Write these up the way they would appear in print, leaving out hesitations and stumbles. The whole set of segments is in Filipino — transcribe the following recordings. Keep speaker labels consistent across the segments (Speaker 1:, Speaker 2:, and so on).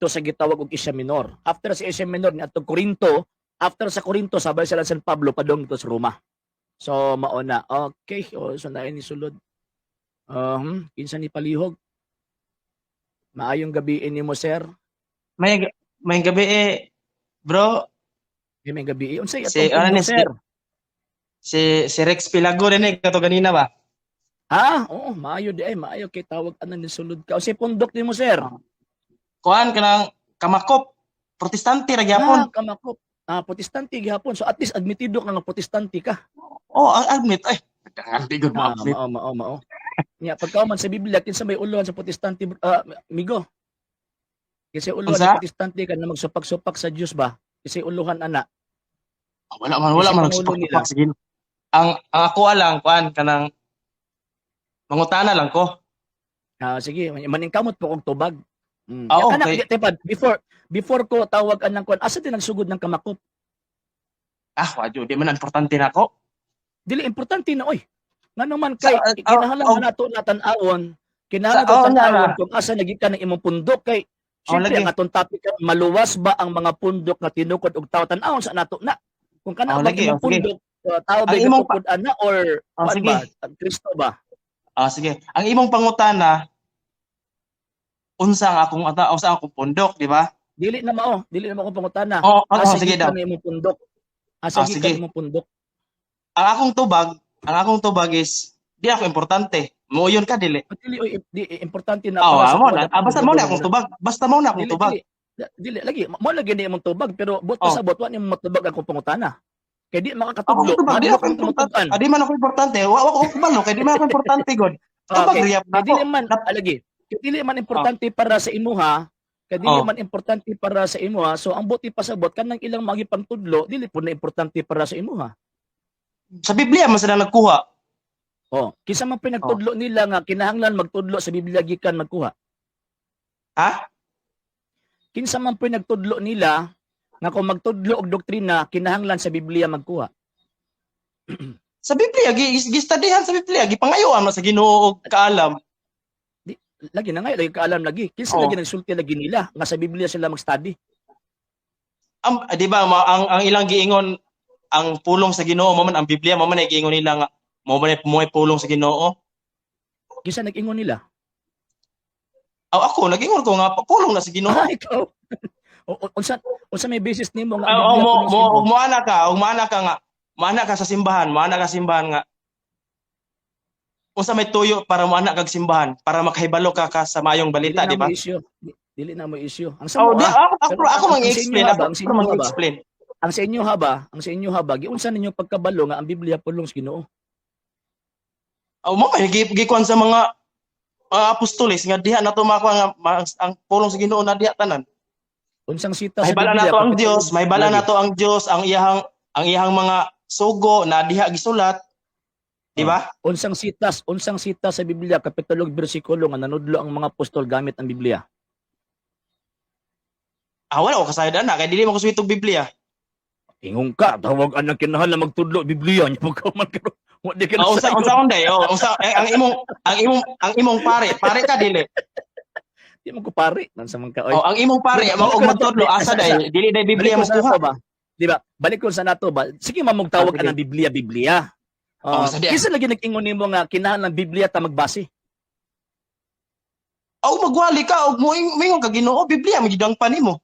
Speaker 1: dito sa gitawag og Asia Minor. After sa Asia Minor ni atong Corinto, after sa Corinto sabay sila San Pablo padong dito sa Roma. So mauna. Okay, so na ni sulod. Kinsa ni palihog? Maayong gabi nimo sir.
Speaker 2: May gabi bro.
Speaker 1: May gabi. Unsay
Speaker 2: Si
Speaker 1: atong
Speaker 2: ano ni
Speaker 1: sir?
Speaker 2: si Rex Pilago din kato ganina ba?
Speaker 1: Oo, maayo di ay maayo kay tawag anan ni sulod ka. Unsay pundok nimo sir?
Speaker 2: Kuan kanang Kamakop. Protestante ra gyapon.
Speaker 1: Kamakop. Protestante gihapon. So at least admitido ka nga protestante ka.
Speaker 2: Ang admit ay dangan di gud ma-admit.
Speaker 1: Mao. Nya pagkauman sa Biblia kinsa may uluhan sa protestante migo. Kasi uluhan sa protestante ka na magsupak-supak sa Dios ba? Kasi uluhan ana.
Speaker 2: Wala man magsupak-supak sige. Ang ako lang kuan kanang mangutana lang ko.
Speaker 1: Sige, maningkamot po kog tubag.
Speaker 2: Okay.
Speaker 1: Before ko tawag anang kuan, asa din nagsugod ng Kamakop?
Speaker 2: Wadyo, di man importante na ako.
Speaker 1: Dili importante na oy. Ngano man kay kinahanglan nato natan-awon, kung asa nagikan ng imong pundok kay syempre ang atong topic maluwas ba ang mga pundok nga tinukod og tawo tan-awon sa nato na. Kung kana ba imong pundok tao ba tukod ana or ba Kristo ba?
Speaker 2: Sige. Ang imong pangutana unsa ang akong pundok, di ba?
Speaker 1: Dili na mao akong pangutana.
Speaker 2: Sige daw.
Speaker 1: Imong pundok. Sige imong pundok.
Speaker 2: Ang akong tubag is di ako importante. Muyon ka dili.
Speaker 1: Di importante na para sa
Speaker 2: basta mo na akong tubag. Basta mo na akong tubag.
Speaker 1: Dili lagi mo lagi ni imong tubag pero buot sa buot wa nimo matubag akong pangutana. Kay di makakatudlo.
Speaker 2: Di man ako importante. Wa ko kubalo kay di man ako importante god. Tubag riyap na
Speaker 1: dili man lagi. Dili man importante para sa imuha. Kay dili man importante para sa imuha. So ang buti pasabot kanang ilang magipantudlo dili pud na importante para sa imuha.
Speaker 2: Sa Biblia man sila nagkuha.
Speaker 1: Kinsa man pinagtudlo nila nga kinahanglan magtudlo sa Biblia gikan magkuha? Kinsa man pinagtudlo nila nga kung magtudlo og doktrina kinahanglan sa Biblia magkuha?
Speaker 2: Sa Biblia gistudihan sa Biblia gipangayoan man sa Ginoo og kaalam.
Speaker 1: Lagi na nga lagi kaalam lagi. Kinsa lagi nagsulti lagi nila nga sa Biblia sila mag-study?
Speaker 2: Di ba ang ilang giingon ang pulong sa Ginoo mo man ang Biblia mo man giingon nila nga mo man pulong sa Ginoo.
Speaker 1: Kinsa nag-ingon nila?
Speaker 2: Ako nag-ingon ko nga pulong na sa Ginoo.
Speaker 1: Ikaw. Unsa may basis nimo nga
Speaker 2: maana ka sa simbahan, nga unsa may tuyo para maana kag simbahan para makahibalo ka sa mayong balita, di ba?
Speaker 1: Dili na mo issue. Ang
Speaker 2: ako mang-explain.
Speaker 1: Ang sa inyo haba, giunsa ninyo pagkabalo nga ang Biblia pulong sa Ginoo?
Speaker 2: Mo may gikuan sa mga apostoles nga diha nato makuha nga ang pulong sa Ginoo na diha tanan.
Speaker 1: Unsang sita
Speaker 2: sa Biblia? May bala nato ang Dios, ang iyang mga sugo na diha gisulat. Di ba?
Speaker 1: Unsang sita sa Biblia kapitulo ug bersikulo nga nanudlo ang mga apostol gamit ang Biblia?
Speaker 2: Wala ko kasayad na kay dili man ko suwitog Biblia.
Speaker 1: Ingon ka, tawag anang kinahanglan magtudlo Biblia nya pagkaman karon. Wa di ka
Speaker 2: unsa unday ang imong pare ka dili.
Speaker 1: Di mo ko pare man sa man ka.
Speaker 2: Ang imong pare og magtudlo asa day dili day Biblia mo kuha
Speaker 1: ba? Di ba? Balik ko sa nato ba. Sige mamugtawag ka ng Biblia. Kisa lagi nag-ingon nimo nga kinahanglan Biblia ta magbase.
Speaker 2: Magwali ka og moingon ka Ginoo Biblia magidang pa nimo.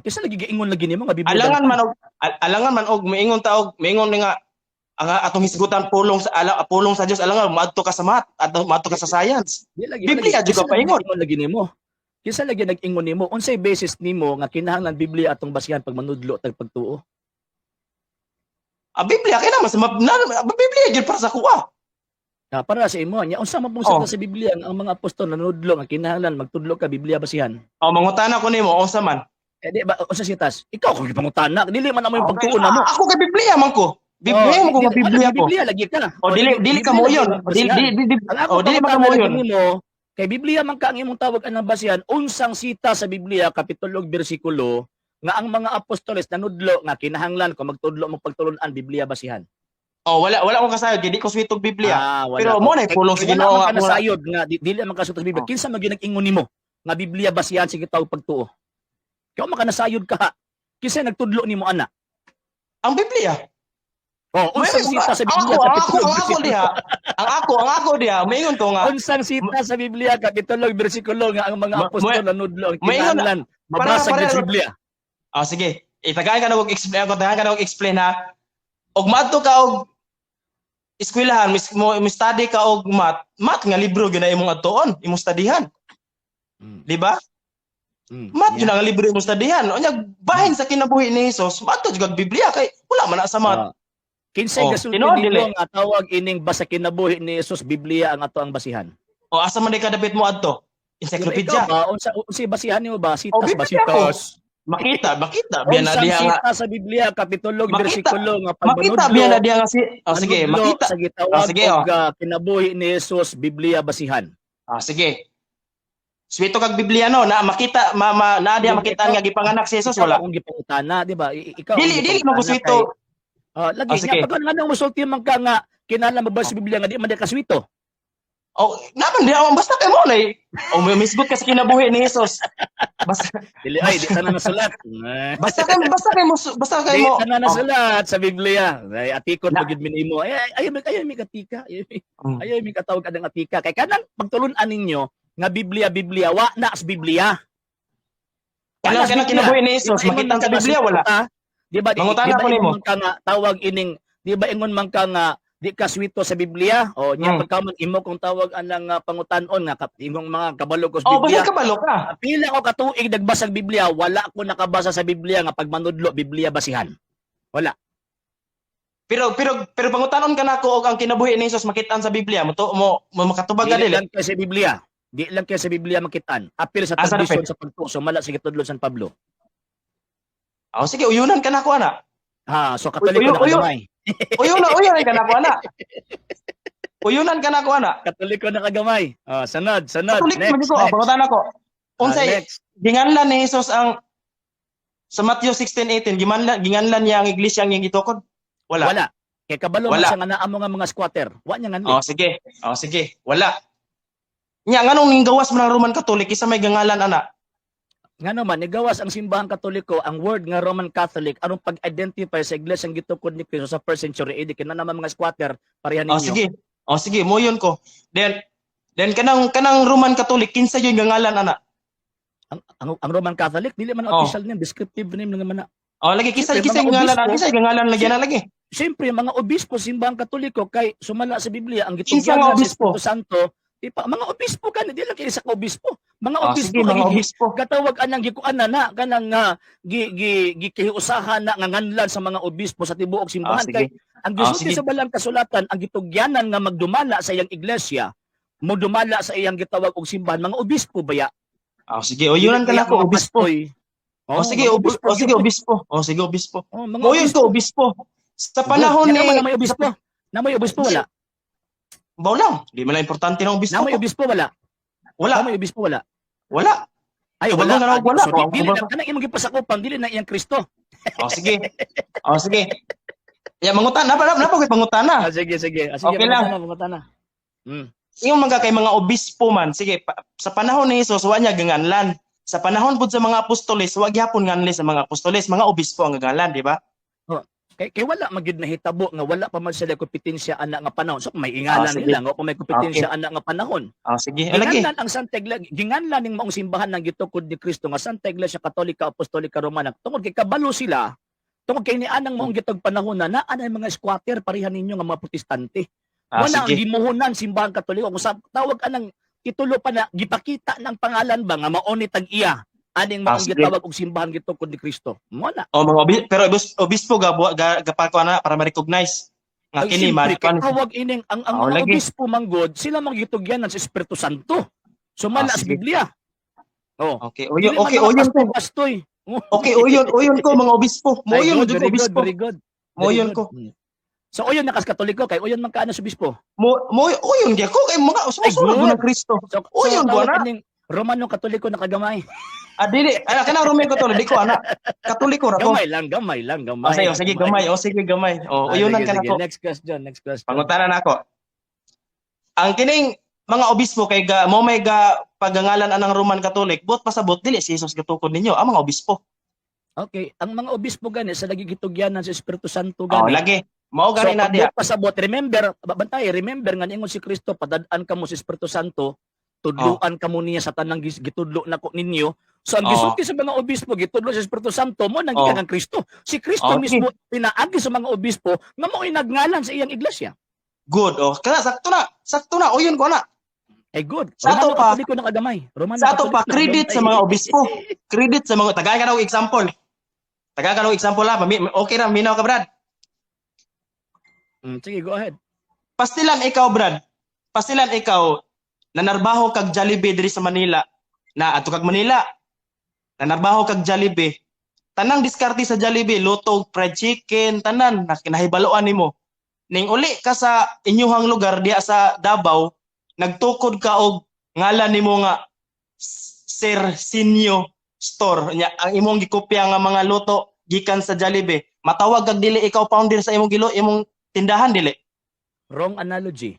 Speaker 1: Kisa lagi giingon lagi nimo nga Biblia.
Speaker 2: Alangan man og moingon nga ang atong hisgutan pulong sa Dios alangan maadto ka sa math at maadto ka sa science. Biblia jud ka paingon
Speaker 1: lagi nimo. Kinsa lagi nag-ingon nimo unsay basis nimo nga kinahanglan Biblia atong basihan pag manudlo tag pagtuo?
Speaker 2: Biblia kay naman Biblia jud para sa kuha.
Speaker 1: Para sa imo nya unsa man pong sa Biblia ang mga apostol nanudlo nga kinahanglan magtudlo ka Biblia basihan?
Speaker 2: Mangutana ko nimo unsa man?
Speaker 1: Di ba unsa sitas? Ikaw kung gipangutana dili man amo yung pagtuo namo.
Speaker 2: Ako kay Biblia man ko. Biblia mo ko Biblia ko.
Speaker 1: Biblia lagi ka.
Speaker 2: Dili ka mo yon. Dili man mo yon.
Speaker 1: Kay Biblia man ka ang imong tawag anang basihan unsang sita sa Biblia kapitulo ug bersikulo nga ang mga apostoles nanudlo nga kinahanglan kung magtudlo mo pagtulon-an Biblia basihan.
Speaker 2: Wala ko kasayod di ko suwitog Biblia. Pero mo na pulong sa Ginoo
Speaker 1: nga nasayod nga dili man kasutog Biblia. Kinsa man nag-ingon nimo nga Biblia basihan sige tawag pagtuo? Kaya makanasayod ka ha. Kisay nagtudlo nimo ana.
Speaker 2: Ang Biblia.
Speaker 1: Oh, unsang sita sa Biblia
Speaker 2: ang ako diha, maingon ko nga.
Speaker 1: Unsang sita sa Biblia kapitulo bersikulo nga ang mga apostol nanudlo ang kinahanglan mabasa sa Biblia.
Speaker 2: Sige. Itagaan ka na og explain ha. Og maadto ka og eskwelahan, study ka og math nga libro gyud na imong adtuon, imong studyhan. Di ba? Math gyud nga libro imong studyhan. Unya bahin sa kinabuhi ni Hesus, maadto jud Biblia kay wala man na sa math.
Speaker 1: Kinsay gasulti nimo nga tawag ining basa kinabuhi ni Hesus Biblia ang ato ang basihan.
Speaker 2: Asa man ka dapat mo adto? Encyclopedia.
Speaker 1: Unsa basihan nimo ba? Sitas.
Speaker 2: Makita biya na diha nga
Speaker 1: sa Biblia kapitulo bersikulo nga pagmanudlo.
Speaker 2: Makita biya na diha nga sige, makita
Speaker 1: sa gitawag og kinabuhi ni Hesus Biblia basihan.
Speaker 2: Sige. Swito kag Biblia no na makita na diha makita nga gipanganak si Hesus wala.
Speaker 1: Akong gipangutana, di ba? Ikaw
Speaker 2: dili mo swito.
Speaker 1: Lagi nga pag nga musulti man ka nga kinahanglan mabasa sa Biblia nga di man ka swito.
Speaker 2: Naman di basta kay mo na misgot ka sa kinabuhi ni Hesus. Basta
Speaker 1: di ka na nasulat.
Speaker 2: Basta kay mo
Speaker 1: di ka na nasulat sa Biblia. Ay atikon pagid minimo. Ay mi katika. Ay mi katawag adang atika. Kay kanang pagtulun-an ninyo nga Biblia wa na sa Biblia.
Speaker 2: Kanang kinabuhi ni Hesus makita sa Biblia wala.
Speaker 1: Di ba mangutana ko nimo ka nga tawag ining di ba ingon man ka nga di ka swito sa Biblia o nya pagkaman imo kung tawag anang pangutan-on nga imong mga kabalo ko sa Biblia.
Speaker 2: Basta kabalo ka.
Speaker 1: Pila ko katuig nagbasa sa Biblia, wala ko nakabasa sa Biblia nga pagmanudlo Biblia basihan. Wala.
Speaker 2: Pero pangutan-on ka nako og ang kinabuhi ni Hesus makitaan sa Biblia mo makatubag ka dili.
Speaker 1: Lang kay sa Biblia. Di lang kay sa Biblia makitaan. Apil sa tradisyon sa pagtuso mala sa gitudlo San Pablo.
Speaker 2: Sige uyunan ka nako ana.
Speaker 1: So Katoliko na kagamay.
Speaker 2: Uyunan ka nako ana. Uyunan ka nako ana.
Speaker 1: Katoliko na kagamay. Sanad.
Speaker 2: Next. Pangutan ako. Unsay ginganlan ni Hesus ang sa Matthew 16:18 ginganlan niya ang iglesia ang iyang gitukod? Wala.
Speaker 1: Kay kabalo man sa nga naa mo nga mga squatter. Wa nya nganli.
Speaker 2: Sige. Wala. Nya nganong ning gawas man ang Roman Catholic isa may gangalan ana?
Speaker 1: Nga naman, nigawas ang simbahang Katoliko, ang word nga Roman Catholic, anong pag-identify sa iglesia ang gitukod ni Cristo sa 1st century AD, kina naman mga squatter, parehan ninyo.
Speaker 2: Sige, mo yun ko. Then kanang Roman Catholic, kinsa yun gangalan ana?
Speaker 1: Ang Roman Catholic, dili man official name, descriptive name lang man.
Speaker 2: Lagi kinsa gangalan lagi na lagi.
Speaker 1: Siyempre, mga obispo, simbahang Katoliko, kay sumala sa Biblia, ang gitugyan sa Espiritu Santo, mga obispo ka, di lang kayo sa obispo. Mga obispo, katawag anang gikuan na kanang gikiusahan na nganganlan sa mga obispo sa tibuok simbahan kay ang gisulti sa balang kasulatan ang gitugyanan nga magdumala sa iyang iglesia mo dumala sa iyang gitawag og simbahan mga obispo baya.
Speaker 2: Sige uyunan ka nako obispo. Sige obispo. Moyon ko obispo. Sa panahon ni
Speaker 1: may obispo. Na may obispo wala.
Speaker 2: Baw lang, di man importante ng obispo.
Speaker 1: Na may obispo wala. Na may obispo wala.
Speaker 2: Wala.
Speaker 1: Ay, wala.
Speaker 2: Wala.
Speaker 1: Dili na kanang imong gipasakupang dili na iyang Kristo.
Speaker 2: Sige. Ya mangutana na pa pangutana.
Speaker 1: Sige.
Speaker 2: Okay lang.
Speaker 1: Mangutana.
Speaker 2: Yung mga kay mga obispo man, sige, sa panahon ni Hesus wa niya ganganlan. Sa panahon pud sa mga apostoles, wa gyapon nganli sa mga apostoles, mga obispo ang ganganlan, di ba?
Speaker 1: Kay wala magid nahitabo nga wala pa man sila kompetensya ana nga panahon. So may ingalan nila nga kung may kompetensya ana nga panahon.
Speaker 2: Sige.
Speaker 1: Ginganlan ang Santa Iglesia, ginganlan ning maong simbahan ng gitukod ni Kristo nga Santa Iglesia Katolika Apostolika Romana. Tungod kay kabalo sila, tungod kay nianang maong gitog panahon na naa na mga squatter pareha ninyo nga mga protestante. Wala ang gimuhunan simbahan Katoliko kung sa tawag anang titulo pa na gipakita ng pangalan ba nga mao ni tag-iya. Aning mga gitawag og simbahan gitukod ni Kristo. Mo na.
Speaker 2: Mga pero obispo gapako na para ma-recognize nga kini man
Speaker 1: tawag ining ang mga obispo manggod sila magitugyan sa Espiritu Santo. Sumala sa Biblia.
Speaker 2: Okay, uyon ko.
Speaker 1: Pastoy.
Speaker 2: Okay, uyon ko mga obispo. Moyon jud obispo.
Speaker 1: Very good.
Speaker 2: Moyon ko.
Speaker 1: So uyon nakas Katoliko kay uyon man kaano sa obispo.
Speaker 2: Uyon gyud ko kay mga sumusunod ng Kristo. Uyon ko na.
Speaker 1: Romano Katoliko na kagamay.
Speaker 2: Dili. Kana Romano Katoliko, di ko ana. Katoliko ra ko.
Speaker 1: Gamay lang.
Speaker 2: Sige, gamay. Uyunan ka nako.
Speaker 1: Next question.
Speaker 2: Pangutanan nako. Ang kining mga obispo kay mo may pagangalan anang Roman Catholic, bot pasabot dili si Jesus gatukod ninyo ang mga obispo.
Speaker 1: Okay, ang mga obispo gani sa nagigitugyanan sa Espiritu Santo
Speaker 2: Oh,
Speaker 1: gani.
Speaker 2: lagi. Mao
Speaker 1: So
Speaker 2: gani na diya.
Speaker 1: pagbot pasabot, remember, bantay, remember nga ingon si Kristo padad-an kamo sa Espiritu Santo, tudloan kamo niya sa tanang gitudlo nako ninyo. So ang gisulti sa mga obispo gitudlo sa Espiritu Santo mo nang gikan Kristo. Si Kristo
Speaker 2: Okay.
Speaker 1: mismo pinaagi sa mga obispo nga mao'y nagngalan sa iyang iglesia.
Speaker 2: Good. Oh, kana sakto na. Sakto na. Uyon ko na.
Speaker 1: Eh good.
Speaker 2: Sa ato
Speaker 1: Romano
Speaker 2: pa-
Speaker 1: Katoliko ng agamay. Romano
Speaker 2: Sa ato pa
Speaker 1: Katoliko ng
Speaker 2: credit
Speaker 1: agamay.
Speaker 2: sa mga obispo. Credit sa mga tagay ka daw example. Tagay ka daw example ha. Okay ra minaw ka Brad.
Speaker 1: Sige, go ahead.
Speaker 2: Pastilan ikaw Brad. Pastilan ikaw nanarbaho kag Jollibee diri sa Manila. Na ato kag Manila. Nanarbaho kag Jollibee. Tanang diskarte sa Jollibee, luto, fried chicken, tanan nakinahibaluan nimo. Ning uli ka sa inyuhang lugar diya sa Davao, nagtukod ka og ngalan nimo nga Sir Sinyo Store. Nya ang imong gikopya nga mga luto gikan sa Jollibee. Matawag kag dili ikaw founder sa imong tindahan dili.
Speaker 1: Wrong analogy.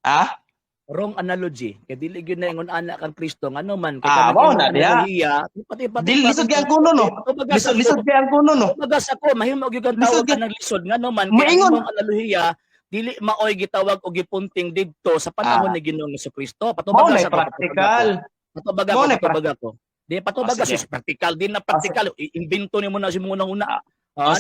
Speaker 2: Ha?
Speaker 1: Wrong analogy. Kaya dili gyud na ingon ana kang Kristo ngano man kay
Speaker 2: Mao na diya.
Speaker 1: pati
Speaker 2: Dili lisod kay ang kuno no. Lisod kay ang kuno no.
Speaker 1: Bagas ako mahimo gyud kang
Speaker 2: Lisod
Speaker 1: tawag ka ng lisod ngano man kay
Speaker 2: Moingon.
Speaker 1: ang analohiya dili maoy gitawag og gipunting didto sa panahon ni Ginoong Kristo.
Speaker 2: Mao
Speaker 1: Patubaga
Speaker 2: na
Speaker 1: sa
Speaker 2: practical.
Speaker 1: Patubaga ko. Di patubaga
Speaker 2: sige.
Speaker 1: sus practical din na practical. Imbento nimo na si muna una.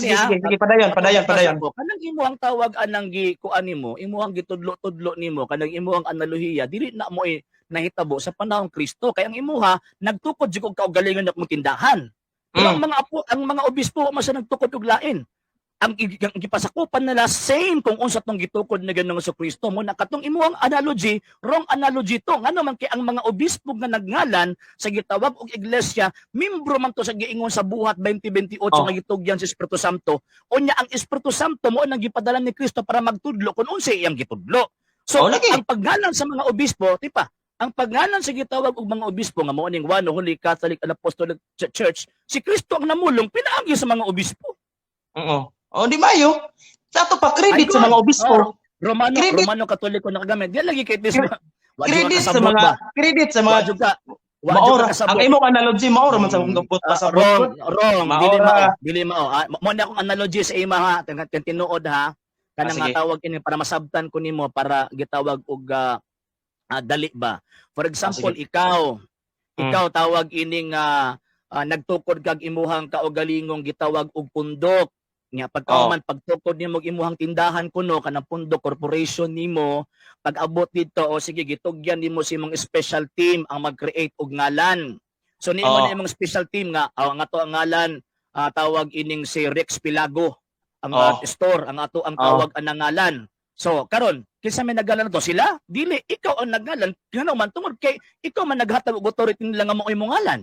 Speaker 2: Sige, padayon.
Speaker 1: Kanang imuhang tawag anang kuan nimo, imuhang gitudlo-tudlo nimo, kanang imuhang analohiya, dili na mo nahitabo sa panahong Kristo. Kaya ang imuha nagtukod jud og kaugalingon akong tindahan. Pero ang mga obispo man sa nagtukod og lain. Ang gipasakupan nila same kung unsa tong gitukod na Ginoong Kristo mo nakatong imuhang analogy, wrong analogy to. Ngano man kay ang mga obispo nga nagngalan sa gitawag og iglesia, membro man to sa giingon sa buhat 2028 nga gitugyan sa Espiritu Santo. Unya ang Espiritu Santo mo nang gipadala ni Kristo para magtudlo kung unsa iyang gitudlo. So ang pagngalan sa mga obispo, tipa, ang pagngalan sa gitawag og mga obispo nga mao ning one Holy Catholic and Apostolic Church, si Kristo ang namulong pinaagi sa mga obispo.
Speaker 2: Oo. Di mayo. Sa ato pa credit sa mga obispo.
Speaker 1: Romano Katoliko nakagamit. Di lagi kay tis.
Speaker 2: Credit sa mga maor. Ang imong analogy maor man sa gupot pa sa
Speaker 1: wrong. Dili mao. Mo na akong analogy sa ima ha. Tinuod ha. Kanang nga tawag ini para masabtan ko nimo para gitawag og dali ba. For example, ikaw tawag ining nagtukod kag imuhang kaugalingong gitawag og pundok. Nga pagkauman pagtukod nimo imuhang tindahan kuno kanang pundok corporation nimo pag-abot dito o sige gitugyan nimo si imong special team ang mag-create og ngalan. So nimo na imong special team nga ang ato ang ngalan tawag ining si Rex Pilago ang store ang ato ang tawag ang ngalan. So karon kinsa may nagalan to sila? Dili ikaw ang nagalan ngano man tungod kay ikaw man naghatag og authority nila nga mao imong ngalan.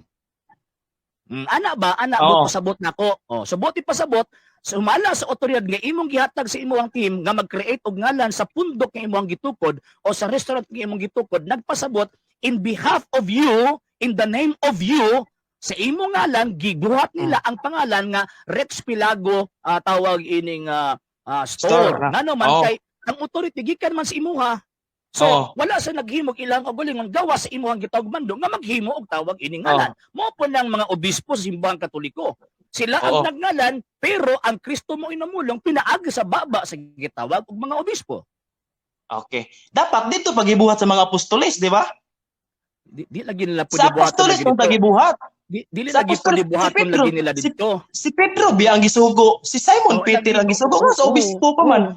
Speaker 1: Ana mo pasabot nako. So buti pasabot sumala sa otoridad nga imong gihatag sa imong team nga mag-create og ngalan sa pundok nga imong gitukod o sa restaurant nga imong gitukod nagpasabot in behalf of you, in the name of you, sa imong ngalan gibuhat nila ang pangalan nga Rex Pilago tawag ining store. Ngano man kay ang authority gikan man sa imuha. So wala sa naghimog ilang kaugalingon gawa sa imuhang gitawag bando nga maghimo og tawag ining ngalan. Mao po nang mga obispo sa simbahang Katoliko. Sila ang nagngalan, pero ang Kristo mo inamulong, pinaagi sa baba sa gitawag og mga obispo.
Speaker 2: Okay. Dapat dito pagibuhat sa mga apostoles, di ba?
Speaker 1: Di lagi nila po
Speaker 2: sa apostoles kung pagibuhat.
Speaker 1: Dili lagi po dibuhaton lagi nila dito.
Speaker 2: Si Pedro biya ang gisugo, si Simon Peter ang gisugo, sa obispo pa man.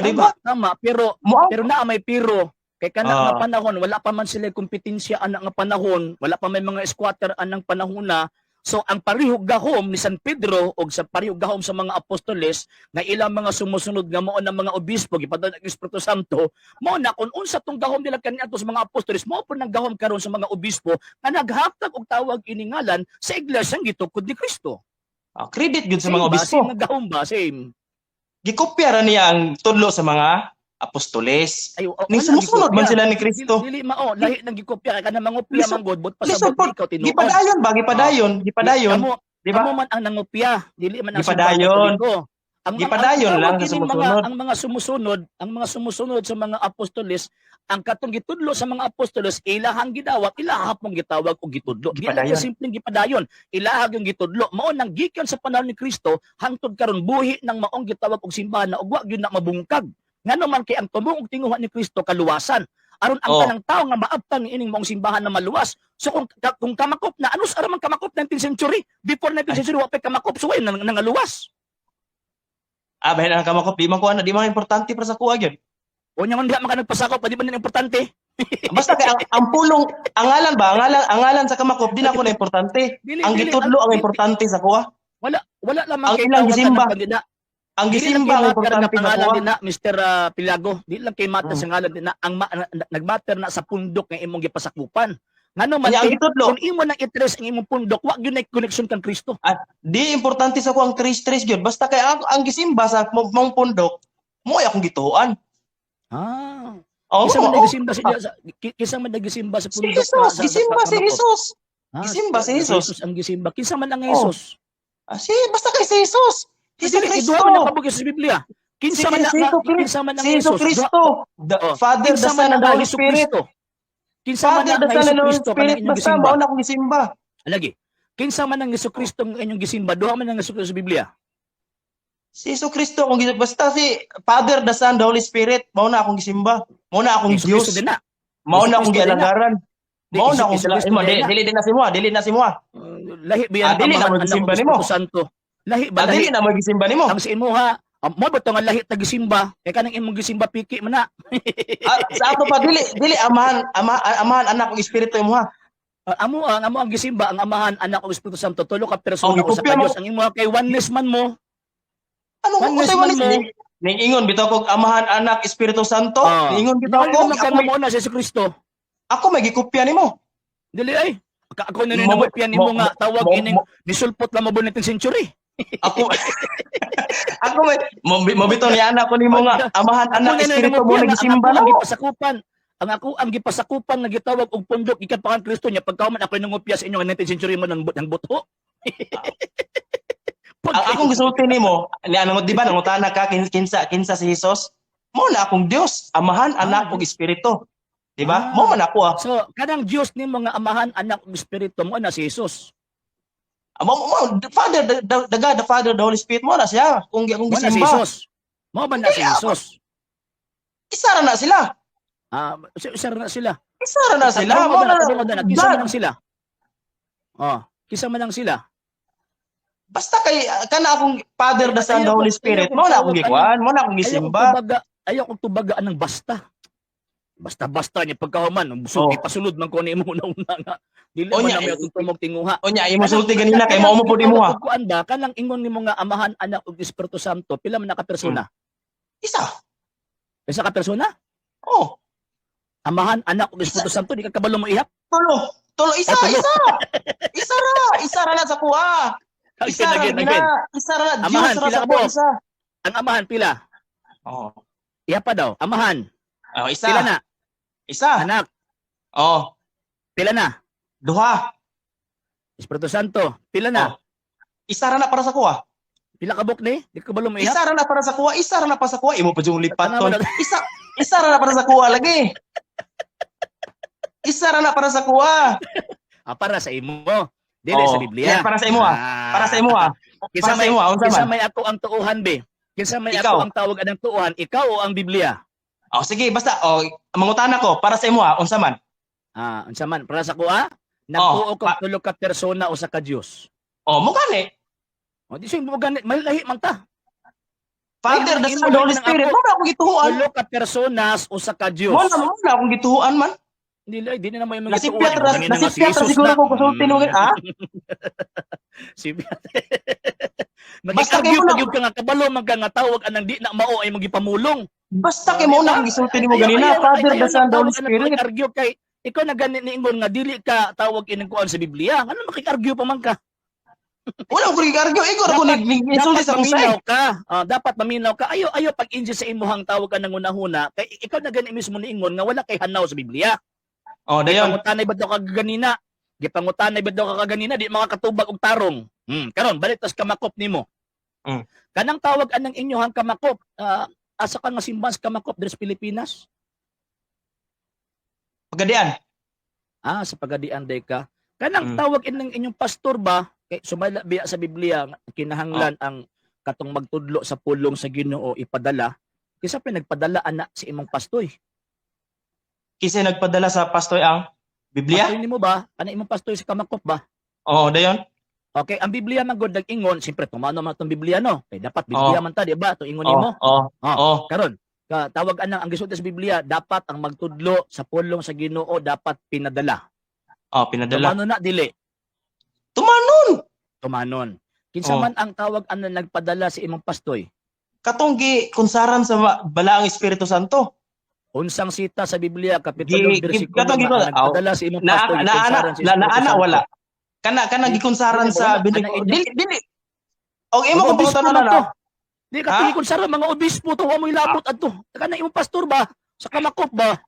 Speaker 2: Di ba?
Speaker 1: Tama, pero naa may pero. Kay kana nga panahon, wala pa man sila kompetensya anang nga panahon, wala pa may mga squatter anang panahon na. So ang parihog gahom ni San Pedro og sa parihog gahom sa mga apostoles nga ilang mga sumusunod nga mao ng mga obispo gipadala ng Espiritu Santo mao na kun unsa tong gahom nila kaniadto sa mga apostoles mao po nang gahom karon sa mga obispo nga naghatag og tawag iningalan sa iglesia nga gitukod ni Kristo.
Speaker 2: Credit gyud sa mga obispo.
Speaker 1: Same gahom ba? Same.
Speaker 2: Gikopya ra niya ang tudlo sa mga apostoles. Ning sumusunod man sila ni Kristo.
Speaker 1: Dili mao lahi nang gikopya kay kana mangopya manggod but pasabot ikaw tinuod.
Speaker 2: Gipadayon. Di ba?
Speaker 1: Kamo man ang nangopya, dili man ang
Speaker 2: gipadayon. Gipadayon lang sa sumusunod.
Speaker 1: Ang mga sumusunod sa mga apostoles, ang katong gitudlo sa mga apostoles, ilahang gidawat, ilahap mong gitawag o gitudlo. Di lang
Speaker 2: Gipadayon.
Speaker 1: simpleng gipadayon, ilahag yung gitudlo. Mao nang gikan sa panahon ni Kristo, hangtod karon buhi ng maong gitawag og simbahan na ug wa gyud na mabungkag. Ngano man kay ang tumong og tinguha ni Kristo kaluwasan. Aron ang tanang tawo nga maabtan ni ining maong simbahan na maluwas. So kung kamakop na anus ara man kamakop 19th century, before 19th century wa pa kamakop so nangaluwas.
Speaker 2: Bahin ang kamakop, di man kuha na, di man importante para sa kuha gyud.
Speaker 1: O nya man diha man ka nagpasakop, di ba na importante?
Speaker 2: Basta kay ang pulong, ang ngalan sa kamakop di na ko na importante. Ang gitudlo ang importante sa kuha.
Speaker 1: Wala lamang
Speaker 2: Ang
Speaker 1: kay
Speaker 2: ilang
Speaker 1: tawagan
Speaker 2: gisimba.
Speaker 1: ng pagina.
Speaker 2: Ang
Speaker 1: Dili lang
Speaker 2: gisimba
Speaker 1: kay
Speaker 2: ang
Speaker 1: matter
Speaker 2: importante
Speaker 1: nga
Speaker 2: sa
Speaker 1: pangalan
Speaker 2: kuha.
Speaker 1: din na Mr. Pilago. Di lang kay matter sa ngalan din na ang nagmatter na sa pundok nga imong gipasakupan. Ngano man
Speaker 2: Kaya ang
Speaker 1: kay
Speaker 2: gitudlo,
Speaker 1: kung imo nang i-trace ang imong pundok, wa gyud na connection kang Kristo.
Speaker 2: di importante sa kuha ang tres gyud. Basta kay ang gisimba sa mong pundok, mo ay akong gituan. Oh,
Speaker 1: Kisa man nagisimba kisa man nagisimba sa
Speaker 2: si
Speaker 1: pundok.
Speaker 2: Jesus, gisimba si Jesus. Gisimba si
Speaker 1: Jesus
Speaker 2: Jesus.
Speaker 1: ang gisimba. Kinsa man ang Jesus?
Speaker 2: Basta kay si Jesus. Si Kristo.
Speaker 1: Iduha man ang kabugis sa Biblia. Kinsa man ang
Speaker 2: Si
Speaker 1: Jesus?
Speaker 2: Kristo. The Father, the Son, and the Holy Spirit.
Speaker 1: Kinsa man
Speaker 2: Father,
Speaker 1: ang
Speaker 2: the Son, and the Holy
Speaker 1: Jesucristo
Speaker 2: Spirit.
Speaker 1: kanang inyong
Speaker 2: Basta
Speaker 1: gisimba?
Speaker 2: mao na akong gisimba.
Speaker 1: Lagi. Kinsa man ang Jesucristo ang inyong gisimba? Duha man ang Jesucristo sa Biblia.
Speaker 2: Si Kristo kung basta si Father, the Son, the Holy Spirit, mao na akong gisimba. Mao na akong
Speaker 1: Jesucristo
Speaker 2: Dios.
Speaker 1: din na.
Speaker 2: Mao na akong gialagaran. Mao na akong
Speaker 1: Jesucristo din na.
Speaker 2: dili na si mo.
Speaker 1: Lahi biyan
Speaker 2: Dili na mo
Speaker 1: anak
Speaker 2: gisimba
Speaker 1: ng
Speaker 2: nimo.
Speaker 1: Espiritu Santo. Lahi ba
Speaker 2: Dili
Speaker 1: lahi?
Speaker 2: na mo gisimba nimo.
Speaker 1: Ang sa imuha, mo ba nga lahi tag gisimba? Kay kanang imong gisimba piki man na.
Speaker 2: Sa ato pa dili amahan anak ug espiritu mo ha.
Speaker 1: Amo ang gisimba, ang amahan, anak ug Espiritu Santo, tulo ka persona
Speaker 2: Oh,
Speaker 1: o sa
Speaker 2: gikopya mo.
Speaker 1: Dios. Ang imong kay oneness man mo.
Speaker 2: Ano ko
Speaker 1: Oneness
Speaker 2: sa
Speaker 1: man
Speaker 2: walis
Speaker 1: mo.
Speaker 2: ning ingon bitaw kog amahan anak espiritu santo. Ingon bitaw ko
Speaker 1: Ako na si Kristo.
Speaker 2: ako may gikopya nimo.
Speaker 1: Dili ay. Ako na ninamopyan nimo nga tawag ining nisulpot lang mo 19th century.
Speaker 2: Ako ako may mabitaw ni anak ko nimo nga amahan anak espiritu mo nagisimba
Speaker 1: ang
Speaker 2: na.
Speaker 1: gipasakupan. Ang gipasakupan nga gitawag og pundok gikan pa kang Kristo nya pagkauman ako nangopya sa inyo nga 19th century mo ng buto.
Speaker 2: Ang akong gisulti nimo ni ano di ba nangutana ka kinsa si Jesus? Mo na akong Dios, amahan anak ug espiritu. Di ba? Mo man ako
Speaker 1: So kanang Dios nimo nga amahan, anak ug espiritu mo na si Jesus.
Speaker 2: The Father, the God, the Father, the Holy Spirit mo na siya. Kung
Speaker 1: Mo na si
Speaker 2: gisimba.
Speaker 1: Jesus. Mo ba na si Jesus?
Speaker 2: Isa ra na sila.
Speaker 1: Isa na sila.
Speaker 2: Isa ra na sila. Mo na
Speaker 1: Kisa man lang sila. Kisa man lang sila.
Speaker 2: Basta kay kana akong Father, the Son, the Holy Spirit, mo na akong gikuan, mo na akong gisimba.
Speaker 1: Ayaw kong tubagaan ng basta. Basta-basta niya pagkahuman. Busog ipasulod man ko ni mo una nga. Dili man na may tumog tinguha.
Speaker 2: Onya, imo sulti ganina kay mao mo pud imo ha.
Speaker 1: Kuan ba kanang ingon nimo nga amahan, anak ug Espiritu Santo, pila man ka persona?
Speaker 2: Isa.
Speaker 1: Isa ka persona?
Speaker 2: Oh.
Speaker 1: Amahan, anak ug Espiritu Santo, di ka kabalo mo ihap?
Speaker 2: Tulo isa. Isa ra na sa kuha. Isa ra na
Speaker 1: Amahan,
Speaker 2: Dios ra
Speaker 1: pila
Speaker 2: sa
Speaker 1: ka
Speaker 2: kuha
Speaker 1: po?
Speaker 2: isa.
Speaker 1: Ang amahan pila?
Speaker 2: Oh.
Speaker 1: Iya pa daw. Amahan.
Speaker 2: Isa.
Speaker 1: Pila na?
Speaker 2: Isa.
Speaker 1: Anak.
Speaker 2: Oh.
Speaker 1: Pila na?
Speaker 2: Duha.
Speaker 1: Espiritu Santo. Pila na?
Speaker 2: Isa ra na para sa kuha.
Speaker 1: Pila ka buk ni? Di ka kabalo mo ihap?
Speaker 2: Isa ra na para sa kuha, isa ra na para sa kuha. Imo pa yung lipat ton.
Speaker 1: Tanaw na-
Speaker 2: Isa ra na para sa kuha lagi. Isa ra na para sa kuha.
Speaker 1: Para sa imo. Dili sa Biblia.
Speaker 2: Yan, para sa imo Para sa imo
Speaker 1: Kinsa
Speaker 2: Para sa
Speaker 1: may
Speaker 2: imo unsa
Speaker 1: kinsa
Speaker 2: man?
Speaker 1: may ako ang tuuhan be? Kinsa may
Speaker 2: Ikaw.
Speaker 1: ako ang tawag anang tuuhan? Ikaw o ang Biblia?
Speaker 2: Sige, basta mangutana ko para sa imo unsa man?
Speaker 1: Unsa man para sa kuha? Nagtuo kag tulo ka persona usa ka Dios.
Speaker 2: Mo gani.
Speaker 1: Di siya mo ganit malahi man ta.
Speaker 2: Father, the Son, the Holy Spirit, mo na akong gituhuan.
Speaker 1: Tulo ka personas usa ka Dios.
Speaker 2: Mo na akong gituhuan man.
Speaker 1: Dili na mo yung
Speaker 2: Nasipyat ra siguro ko kusulti mo
Speaker 1: Si
Speaker 2: Basta
Speaker 1: Mag-argue
Speaker 2: kayo
Speaker 1: pag ka nga kabalo man ka nga tawag anang di na mao ay magipamulong.
Speaker 2: Basta kay mo na akong gisulti nimo ganina, Father, the Son, the Holy Spirit.
Speaker 1: Argue kay ikaw na ganit ni ingon nga dili ka tawag ining kuan sa Biblia. Ano makik-argue pa man ka?
Speaker 2: Wala ko argue, ikaw ako nag-insulti sa
Speaker 1: maminaw
Speaker 2: usay.
Speaker 1: ka. Dapat maminaw ka. Ayo pag-injure sa imuhang tawag ka nang una-huna. Kay ikaw na ganit mismo ni ingon nga wala kay hanaw sa Biblia.
Speaker 2: Dayon.
Speaker 1: Gipangutanay ba daw ka ganina? Gipangutanay ba daw ka ganina? Di makakatubag og tarong. Karon balik tas kamakop nimo. Kanang tawag anang inyohang kamakop, asa ka nga simbas kamakop dres Pilipinas?
Speaker 2: Pagadian.
Speaker 1: Sa Pagadian day ka. Kanang tawag inang inyong pastor ba, kay sumala biya sa Biblia, kinahanglan ang katong magtudlo sa pulong sa Ginoo ipadala, kisa pinagpadala ana si imong pastoy.
Speaker 2: Kisa nagpadala sa pastoy ang Biblia?
Speaker 1: Pastoy nimo ba? Ana imong pastoy sa kamakop ba?
Speaker 2: Oo, dayon.
Speaker 1: Okay, ang Biblia man gud nag-ingon, siyempre tumano man tong Biblia no. Kay dapat Biblia man ta, di ba? To ingon nimo. Karon, tawag anang ang gisulti sa Biblia, dapat ang magtudlo sa pulong sa Ginoo dapat pinadala.
Speaker 2: Pinadala.
Speaker 1: Tumano na dili. Tumanon. Kinsa man ang tawag ano nagpadala si imong pastoy?
Speaker 2: Katong kunsaran sa balaang Espiritu Santo.
Speaker 1: Unsang sita sa Biblia kapitulo bersikulo
Speaker 2: katong
Speaker 1: nagpadala si imong pastoy
Speaker 2: naana wala. Kana gikunsaran sa dili. Og imo kung pangutan na.
Speaker 1: Di ka gikunsaran mga obispo to, wa mo ilabot adto. Kana imong pastor ba? Sa kamakop ba?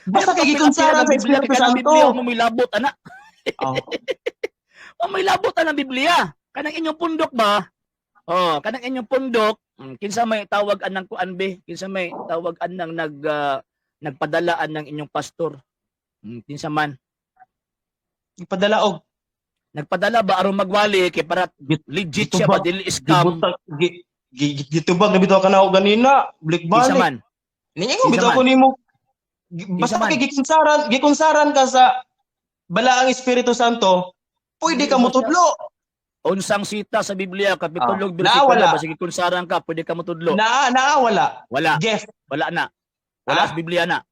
Speaker 2: Basta kay gikunsaran sa Espiritu Santo.
Speaker 1: Mo milabot ana. May labot ang Biblia. Kanang inyong pundok ba? Kanang inyong pundok, kinsa may tawag anang kuan be? Kinsa may tawag anang nagpadalaan ng inyong pastor? Kinsa man?
Speaker 2: Ipadala og
Speaker 1: nagpadala ba aron magwali kay para legit siya ba dili scam?
Speaker 2: Gitubag na bitaw kana og ganina, balik-balik.
Speaker 1: Kinsa man?
Speaker 2: Ningon bitaw ko nimo. Basta kay gikunsaran ka sa balaang Espiritu Santo, pwede ka motudlo.
Speaker 1: Unsang sita sa Biblia kapitulo bersikulo ba sige kunsaran ka pwede ka motudlo?
Speaker 2: Wala.
Speaker 1: Wala.
Speaker 2: Jeff,
Speaker 1: wala na. Wala sa Biblia na.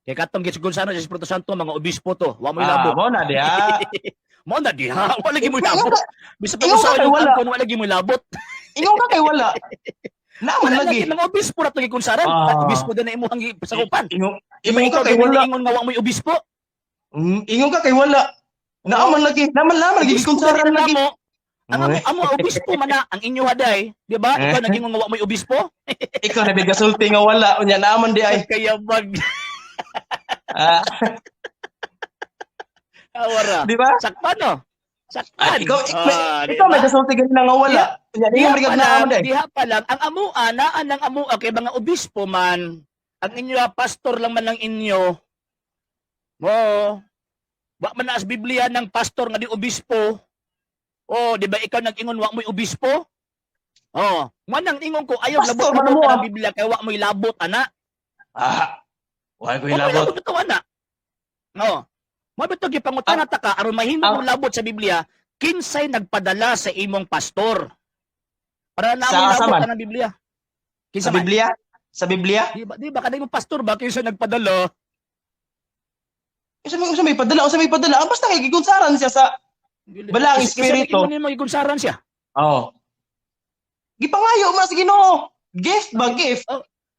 Speaker 1: Kay katong gikunsaran sa Espiritu Santo mga obispo to, wa mo ilabot.
Speaker 2: Mo na diha.
Speaker 1: Mo na diha, wala gi mo ilabot. Bisa pa sa wala gi mo ilabot.
Speaker 2: Ingon ka kay wala. Naman lagi.
Speaker 1: Mga obispo na to gikunsaran. Obispo din na imuhang gipasakupan.
Speaker 2: Ingon ka kay wala.
Speaker 1: Ingon nga wa mo obispo.
Speaker 2: Ingon ka kay wala. Naman lagi lagi kunsaran lagi.
Speaker 1: Ang amo obispo man na ang inyo haday, di ba? Ikaw naging nga wa mo obispo.
Speaker 2: Ikaw na bigasulti nga wala unya naman di ay.
Speaker 1: Kaya bag. Awara.
Speaker 2: Di ba?
Speaker 1: Sakpan no. Sakpan.
Speaker 2: Ikaw may gasulti ganina nga wala. Unya di nga brigad naman di.
Speaker 1: Diha pa lang ang amua na anang amua kay mga obispo man. Ang inyo pastor lang man ang inyo. Wa man na sa Biblia ng pastor nga di obispo. Di ba ikaw nag-ingon wa mo'y obispo? Manang ingon ko ayaw labot mo ang Biblia kay wa mo'y labot ana.
Speaker 2: Wa ko ilabot.
Speaker 1: Ito ana. Mo bito gipangutan ta ka aron mahimo mo labot sa Biblia, kinsay nagpadala sa imong pastor? Para na mo labot ang Biblia.
Speaker 2: Sa Biblia? Sa Biblia?
Speaker 1: Di ba kada imong pastor ba kinsay nagpadala?
Speaker 2: Usa may padala. Basta kay gikunsaran siya sa balaang Espiritu.
Speaker 1: Kasi mo gikunsaran siya.
Speaker 2: Gipangayo man sa Ginoo. Gift ba gift?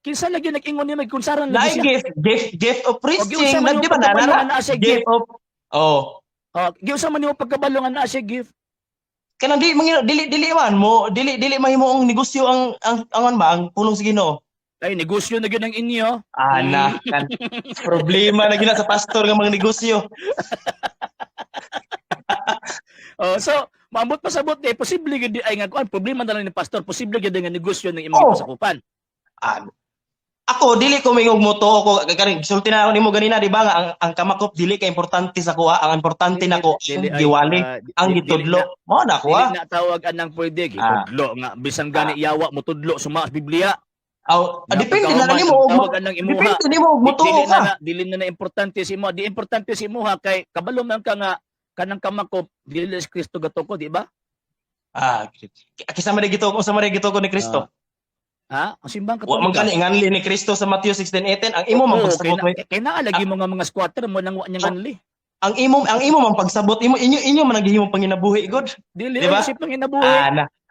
Speaker 1: Kinsa lagi nag-ingon niya magkunsaran
Speaker 2: lagi siya. Gift of preaching. Di ba na? Gift of
Speaker 1: giusa man nimo pagkabalongan na siya gift.
Speaker 2: Kanang dili mahimo ang negosyo ang pulong sa Ginoo.
Speaker 1: Ay, negosyo na gyud ang inyo.
Speaker 2: Kan problema na gina sa pastor nga mga negosyo.
Speaker 1: So, maambot pasabot posible gyud ay nga kuan problema na lang ni pastor, posible gyud nga negosyo ng imong pasakupan.
Speaker 2: Ako dili ko mingog mo to ako kaning sulti na nimo ganina di ba nga ang kamakop dili ka importante sa kuha, ang importante nako giwali ang gitudlo mo na kuha.
Speaker 1: Dili na tawag anang pwede gitudlo nga bisan gani iyawa mo tudlo suma sa Biblia.
Speaker 2: Depende na nimo depende nimo motuo ka.
Speaker 1: Dili na importante si mo, di importante si mo ha kay kabalo man ka nga kanang kamakop dili si Kristo gatoko, di ba?
Speaker 2: Kisama rin gitoko ni Kristo.
Speaker 1: Ang simbang
Speaker 2: katunog. Wa man kani nganli ni Kristo sa Matthew 16:18 ang imo man pagsabot mo.
Speaker 1: Kay naa lagi mo nga mga squatter mo nang wa niya nganli.
Speaker 2: Ang imo man pagsabot inyo man naghihimo panginabuhi god.
Speaker 1: Dili ba? Si panginabuhi.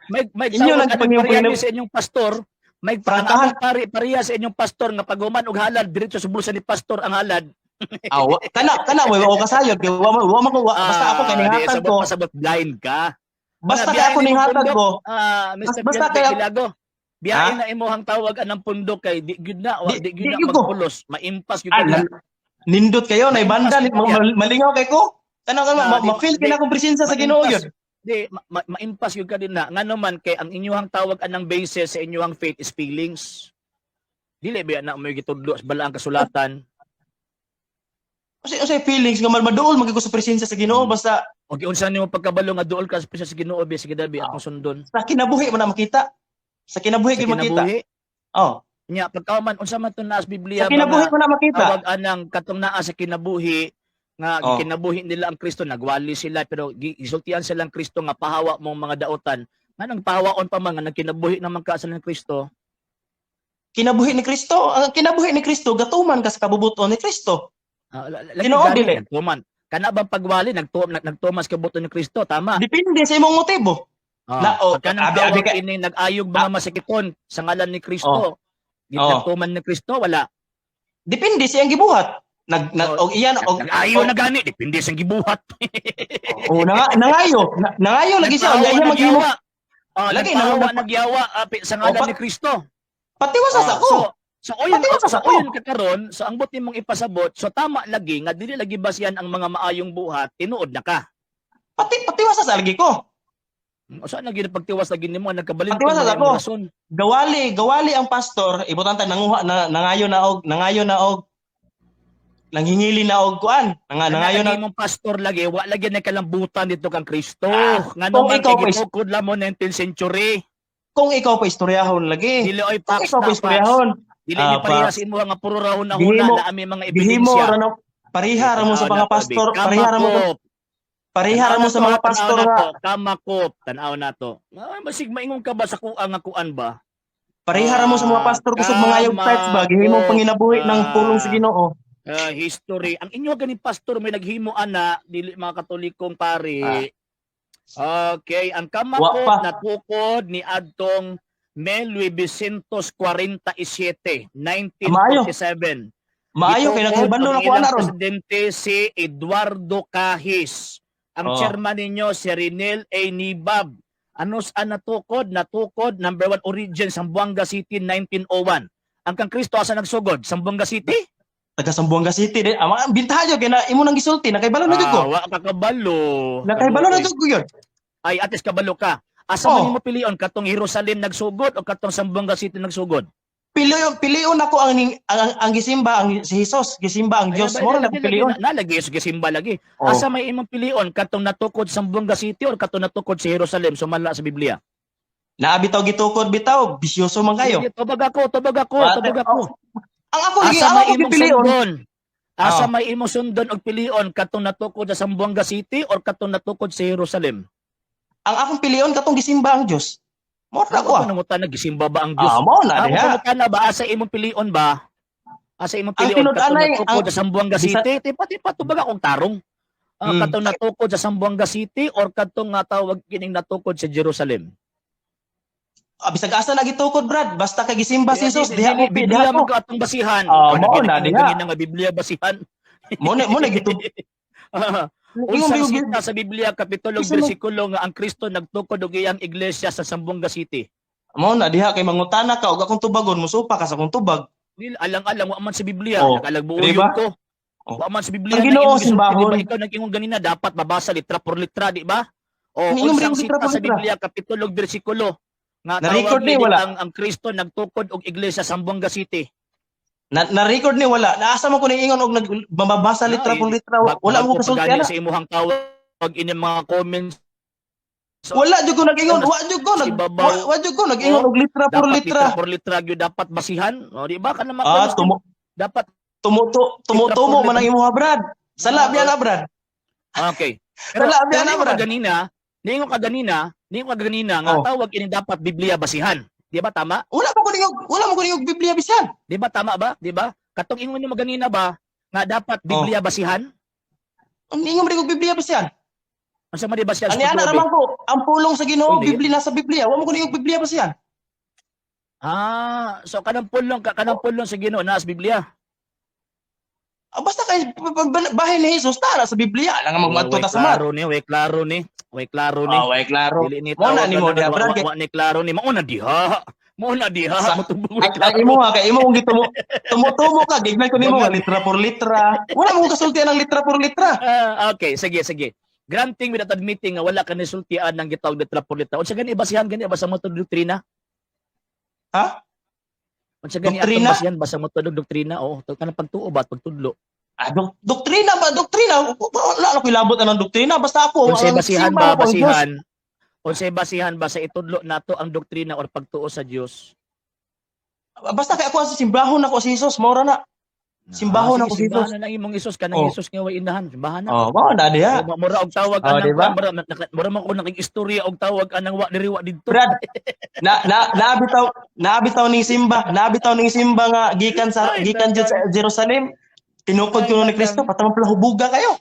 Speaker 1: May
Speaker 2: inyo lang
Speaker 1: panginabuhi sa inyong pastor. May prangkahan pariya sa inyong pastor nga paguman og halad diretso sa bulsa ni pastor ang halad.
Speaker 2: Kana mo kasayod kay wa man basta ako kay nihatag ko.
Speaker 1: Pasabot blind ka.
Speaker 2: Basta kay ako nihatag ko.
Speaker 1: Basta kay Ilago. Biyahe na imuhang tawag anang pundok kay di gyud na magpulos, maimpas gyud ka.
Speaker 2: Nindot kayo na ibanda malingaw kay ko. Tanang ma-feel kina akong presensya sa Ginoo yun.
Speaker 1: Di ma-impas yung kanina ngano man kay ang inyong tawag anang basis sa inyong faith is feelings. Dili ba na mo gitudlo sa balaang kasulatan.
Speaker 2: Kasi feelings nga maduol magiging sa presensya sa Ginoo basta
Speaker 1: O giunsa nimo pagkabalo nga duol ka sa presensya sa Ginoo bi sige dabi atong sundon.
Speaker 2: sa kinabuhi mo na makita. Sa kinabuhi gyud makita.
Speaker 1: Kinabuhi.
Speaker 2: Oh.
Speaker 1: Nya pagkauman unsa man tun nas Biblia
Speaker 2: Sa kinabuhi mo na makita.
Speaker 1: tawag anang katong naa sa kinabuhi nga kinabuhi nila ang Kristo nagwali sila pero gisultian silang Kristo nga pahawa mong mga daotan. Nganong pahawaon pa man nga nagkinabuhi naman ka sa Kristo.
Speaker 2: Kinabuhi ni Kristo, ang kinabuhi ni Kristo gatuman ka sa kabubuton ni Kristo.
Speaker 1: Tinuod dili. Nagtuman. Kana bang pagwali nagtumas ka buto ni Kristo, tama?
Speaker 2: Depende sa imong motibo.
Speaker 1: Abi ini nag-ayog mga masakiton sa ngalan ni Kristo. Nagtuman ni Kristo wala.
Speaker 2: Depende sa iyang gibuhat. Og iyan og
Speaker 1: nag-ayo na gani depende sa gibuhat.
Speaker 2: Nangayo lagi siya. Iya maghiwa.
Speaker 1: Lagi nagyawa sa ngalan ni Kristo.
Speaker 2: Patiwasas ako.
Speaker 1: So oyon kakaron so ang buti mong ipasabot so tama lagi nga dili lagi basyan ang mga maayong buhat tinuod na ka.
Speaker 2: Patiwasas lagi ko.
Speaker 1: O saan lagi pagtiwas lagi nimo nagkabalin
Speaker 2: ko rason. Gawali ang pastor ibutan ta nangayo na og nanghingili na og kuan. Nangayo na
Speaker 1: mong pastor lagi wa lagi na kalambutan dito kang Kristo. Ngano man kay gitukod lamon 19th century.
Speaker 2: Kung ikaw pa istoryahon lagi.
Speaker 1: Dili oy pax
Speaker 2: ikaw pa istoryahon.
Speaker 1: Dili ni parehas imo nga puro rahon na huna na ami mga ebidensya.
Speaker 2: Parihara mo sa mga pastor, parihara mo sa mga pastor nga
Speaker 1: kamakop tan-aw nato. Basig maingon ka ba sa kuang nga kuan ba?
Speaker 2: Parihara mo sa mga pastor kusog mga yung types ba gihimong panginabuhi ng pulong sa Ginoo.
Speaker 1: History. Ang inyo ganing pastor may naghimo ana dili mga Katolikong pari. Okay, ang kamakop natukod ni adtong 1947, 1947.
Speaker 2: Maayo kay naghibalo na ko ana ron.
Speaker 1: Presidente si Eduardo Kahis. Ang chairman ninyo si Renel A. Nibab. Ano saan natukod? Natukod number 1 origin Zamboanga City 1901. Ang kang Kristo asa nagsugod? Zamboanga City?
Speaker 2: Taga Zamboanga City din. Ang bintahan kay na imo nang gisulti nakaibalo na jud ko.
Speaker 1: Wa ka kabalo.
Speaker 2: Nakaibalo na jud ko yun.
Speaker 1: Ay atis kabalo ka. Asa man nimo pilion katong Jerusalem nagsugod o katong Zamboanga City nagsugod?
Speaker 2: Pilion ako ang gisimba si Jesus, gisimba ang Dios mo na pilion.
Speaker 1: Nalagi sa gisimba lagi. Asa may imong pilion katong natukod sa Zamboanga City o katong natukod sa Jerusalem sumala sa Biblia?
Speaker 2: Naabitaw gitukod bitaw, bisyoso man kayo.
Speaker 1: Tubag ako.
Speaker 2: Ang ako lagi ako pilion.
Speaker 1: Asa may imong sundon og pilion katong natukod sa Zamboanga City or katong natukod sa Jerusalem?
Speaker 2: Ang akong pilion katong gisimba ang Dios. Mo ra ko.
Speaker 1: Ano ngutan gisimba ba ang Dios?
Speaker 2: Mo na diha.
Speaker 1: Ano ba asa imong pilion ba? Asa imong pilion katong natukod sa Zamboanga City? Tipa tubag akong tarong. Katong natukod sa Zamboanga City or katong tawag kining natukod sa Jerusalem?
Speaker 2: Bisag asa na gitukod brad, basta kay gisimba si Jesus diha mo
Speaker 1: Biblia mo katong basihan.
Speaker 2: Mo na diha.
Speaker 1: Nga Biblia basihan.
Speaker 2: Mo na gitukod.
Speaker 1: Unsang sita sa Biblia kapitulo bersikulo nga ang Kristo nagtukod og iyang iglesia sa Zamboanga City?
Speaker 2: Mo na diha kay mangutana ka og akong tubagon mosupa ka sa akong tubag.
Speaker 1: Alang-alang wa man sa Biblia, nagalagbuoyon ko. Wa man sa Biblia
Speaker 2: ang Ginoo simbahon.
Speaker 1: Ikaw nag-ingon ganina dapat babasa litra por litra, di ba? O unsang sita sa Biblia kapitulo bersikulo nga
Speaker 2: na-record ni wala
Speaker 1: ang Kristo nagtukod og iglesia sa Zamboanga City.
Speaker 2: Na-record ni wala. Naasa mo ko ni ingon og nagbabasa litra por litra. Wala mo kasulti ana.
Speaker 1: Sa imuhang tawag ini mga comments.
Speaker 2: Wala jud ko nag-ingon. Wa jud ko nag-ingon og litra por litra.
Speaker 1: Litra por litra gyud dapat basihan. O di ba kana dapat
Speaker 2: tumutumo man ang imuha brad. Sala biya na brad.
Speaker 1: Okay. Pero
Speaker 2: sala biya na brad.
Speaker 1: Ningon ka ganina nga tawag ini dapat Biblia basihan. Di ba tama?
Speaker 2: Wala mo ko niyog Biblia basihan.
Speaker 1: Di ba tama ba? Di ba? Katong ingon mo ganina ba nga dapat Biblia basihan?
Speaker 2: Ang ingon mo Biblia basihan.
Speaker 1: Asa man di basihan?
Speaker 2: Ani ana raman ko, ang pulong sa Ginoo Biblia nasa Biblia. Wa mo ko niyog Biblia basihan.
Speaker 1: So kanang pulong sa Ginoo nasa Biblia.
Speaker 2: Basta kay bahin ni Jesus tara sa Biblia lang magmadto ta sa mat.
Speaker 1: Way klaro ni.
Speaker 2: Way klaro. Mo na ni mo diha brad.
Speaker 1: Wa ni klaro ni mao na diha.
Speaker 2: Ang imo kay imo kung tumutumo ka gignay ko nimo litra por litra. Wala mo kasultian ng litra por litra.
Speaker 1: Okay, sige. granting without admitting nga wala ka nisultian ng gitawag na trapolita. Unsa gani basihan gani basa mo to doktrina?
Speaker 2: Ha?
Speaker 1: Unsa gani
Speaker 2: Doktrina?
Speaker 1: atong basihan basa mo to doktrina? Oo, to kanang pagtuo ba pagtudlo.
Speaker 2: Doktrina ba? Doktrina? Wala ko ilabot na ng doktrina. Basta ako.
Speaker 1: Unsay
Speaker 2: ang
Speaker 1: basihan
Speaker 2: simba
Speaker 1: ba
Speaker 2: ako, Diyos.
Speaker 1: basihan? Unsay basihan ba sa itudlo nato ang doktrina or pagtuo sa Dios?
Speaker 2: Basta kay ako sa simbahon ako si Jesus. Maura na. Simbahon ako si Jesus.
Speaker 1: Simbahan na imong Isus kanang Isus nga way inahan. Simbahan na.
Speaker 2: Mao na diha.
Speaker 1: Mura og tawag anang
Speaker 2: diba?
Speaker 1: mura man ko nakig-istorya og tawag anang wa diri wa didto.
Speaker 2: Brad, naabitaw ning simba nga gikan jud sa Jerusalem. Tinukod ko ni Kristo patama pala hubuga kayo.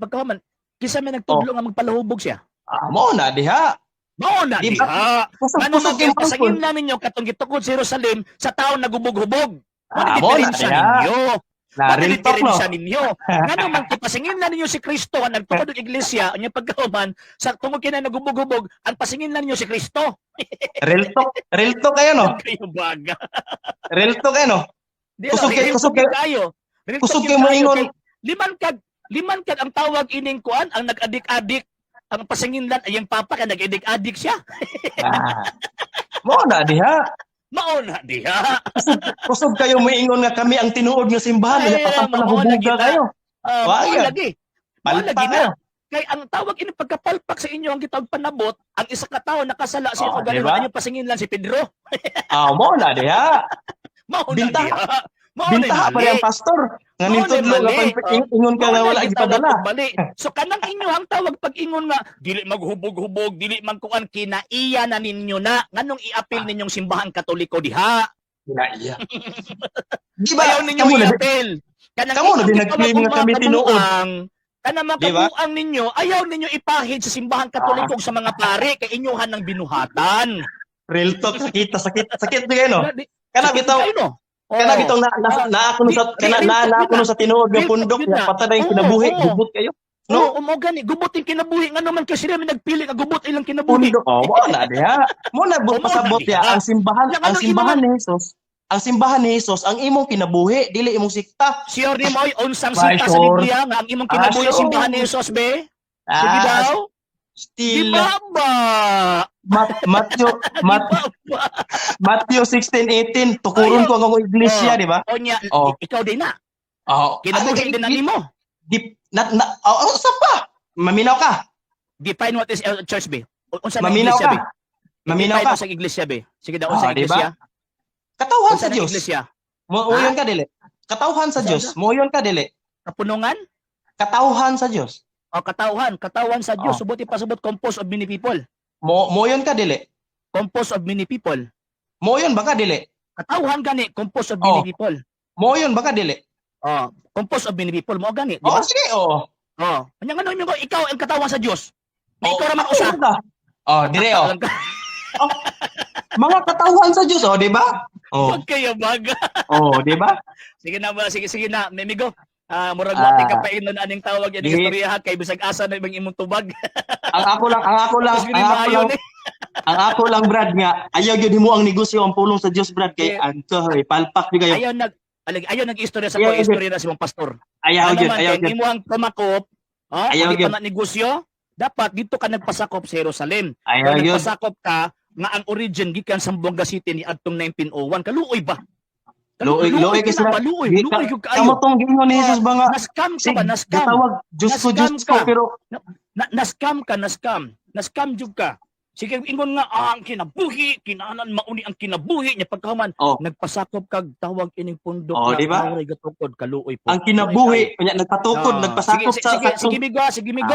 Speaker 1: Pagkaman kisa may nagtudlo nga magpalahubog siya.
Speaker 2: Mao na diha.
Speaker 1: Mao na
Speaker 2: Di
Speaker 1: diha.
Speaker 2: Kusog
Speaker 1: Ano
Speaker 2: kay
Speaker 1: pasangin na ninyo katong gitukod sa Jerusalem sa taon nagubog-hubog.
Speaker 2: Mao na diha.
Speaker 1: Real talk
Speaker 2: no.
Speaker 1: ninyo. Ngano man pasingin na ninyo si Kristo ang nagtukod og iglesia, anya pagkauman sa tungod kina nagubog-hubog, ang pasingin na ninyo si Kristo.
Speaker 2: Real talk kayo no.
Speaker 1: Kayo baga.
Speaker 2: Real talk kayo no. Kusog
Speaker 1: kayo.
Speaker 2: Kusog kayo mo ingon.
Speaker 1: Liman kag ang tawag ining kuan ang nag-adik-adik ang pasinginlan ay yung papa ka nag-adik-adik siya.
Speaker 2: Mao na diha.
Speaker 1: Mao na diha.
Speaker 2: Kusog kayo moingon nga kami ang tinuod nga simbahan nga patampalahubuga kayo.
Speaker 1: Mao lagi. Mao lagi
Speaker 2: Palpa
Speaker 1: na. Kay ang tawag ini pagkapalpak sa inyo ang gitawag panabot, ang isa ka tawo nakasala sa inyo
Speaker 2: diba?
Speaker 1: ganun pasinginlan si Pedro.
Speaker 2: Mao na diha.
Speaker 1: Mao na
Speaker 2: Binta.
Speaker 1: diha.
Speaker 2: Bintaha pa yung pastor. Nga nitudlo nga ingon ka nga wala gipadala.
Speaker 1: So kanang inyo ang tawag pag ingon nga dili maghubog-hubog, dili man kuan kinaiya na ninyo na nganong i-appeal ninyong simbahan Katoliko diha.
Speaker 2: Kinaiya. Di ba
Speaker 1: Ayaw ninyo i-appeal.
Speaker 2: Kamo na dinag-claim nga kami tinuod.
Speaker 1: Kana makabuang ninyo, ayaw ninyo ipahid sa simbahan Katoliko sa mga pare kay inyuhan ng binuhatan.
Speaker 2: Real talk, sakit di kayo no. Kana bitaw. Kana bitong na ako sa tinuod nga pundok nga patay ang kinabuhi gubot kayo.
Speaker 1: No, mo gani gubot yung kinabuhi nga naman kasi sila may nagpili nga gubot ilang kinabuhi.
Speaker 2: Mo na diha. Mo na pasabot ya ang simbahan ni Jesus. Ang simbahan ni Jesus ang imong kinabuhi dili imong sikta.
Speaker 1: Sure ni mo ay unsang sikta sa Biblia nga ang imong kinabuhi simbahan ni Jesus be? Sige daw.
Speaker 2: Still
Speaker 1: Ibaba.
Speaker 2: Matthew 16:18 tukuron ko ang iglesia, di ba?
Speaker 1: Onya, ikaw din na. Kinabuhi din na nimo.
Speaker 2: Sa pa? Maminaw ka.
Speaker 1: Define what is church be. Unsa na
Speaker 2: Maminaw
Speaker 1: iglesia
Speaker 2: ka.
Speaker 1: be?
Speaker 2: Maminaw ka.
Speaker 1: Sa iglesia be. Sige daw unsa
Speaker 2: Diba?
Speaker 1: iglesia?
Speaker 2: Katawhan sa
Speaker 1: Unsa na
Speaker 2: Dios.
Speaker 1: iglesia?
Speaker 2: Muyon ka dili. Katawhan sa Dios. Muyon ka dili.
Speaker 1: Kapunungan?
Speaker 2: Katawhan sa Dios.
Speaker 1: Katawan sa Dios. Subuti pasubot composed of many people.
Speaker 2: Muyon ka dili.
Speaker 1: Composed of many people.
Speaker 2: Muyon ba ka dili?
Speaker 1: Katawhan gani composed of many people.
Speaker 2: Muyon ba ka dili?
Speaker 1: Composed of many people mo gani, di ba?
Speaker 2: Sige,
Speaker 1: Anya ngano mo ikaw ang katawan sa Dios. Ikaw ra man usa.
Speaker 2: Dire Mga katawhan sa Dios, di ba?
Speaker 1: Wag kayo baga.
Speaker 2: Di ba?
Speaker 1: Sige na, Memigo. Murag wati ka pa inon aning tawag yan istorya kay bisag asa na ibang imong tubag.
Speaker 2: ang ako lang Brad nga ayaw gyud himo ang negosyo ang pulong sa Dios Brad kay anto palpak di kayo.
Speaker 1: Ayaw nag-istorya sa ko istorya na si mong pastor.
Speaker 2: Ayaw gyud.
Speaker 1: Imo ang pamakop,
Speaker 2: ayaw gyud.
Speaker 1: Pag negosyo, dapat dito ka nagpasakop sa Jerusalem.
Speaker 2: Ayaw gyud.
Speaker 1: Nagpasakop ka nga ang origin gikan sa Buanga City ni adtong 1901. Kaluoy ba?
Speaker 2: Luoy kasi
Speaker 1: luoy gyud kaayo.
Speaker 2: Kamo tong gingon ni Jesus ba nga?
Speaker 1: Naskam ka ba? Naskam.
Speaker 2: Tawag Diyos ko pero
Speaker 1: naskam jud ka. Sige ingon nga ang kinabuhi, kinahanglan mauni ang kinabuhi niya pagkahuman. Nagpasakop kag tawag ining pundok
Speaker 2: di ba?
Speaker 1: Gatukod kaluoy po.
Speaker 2: Ang kinabuhi unya nagpatukod, nagpasakop sa
Speaker 1: sige migo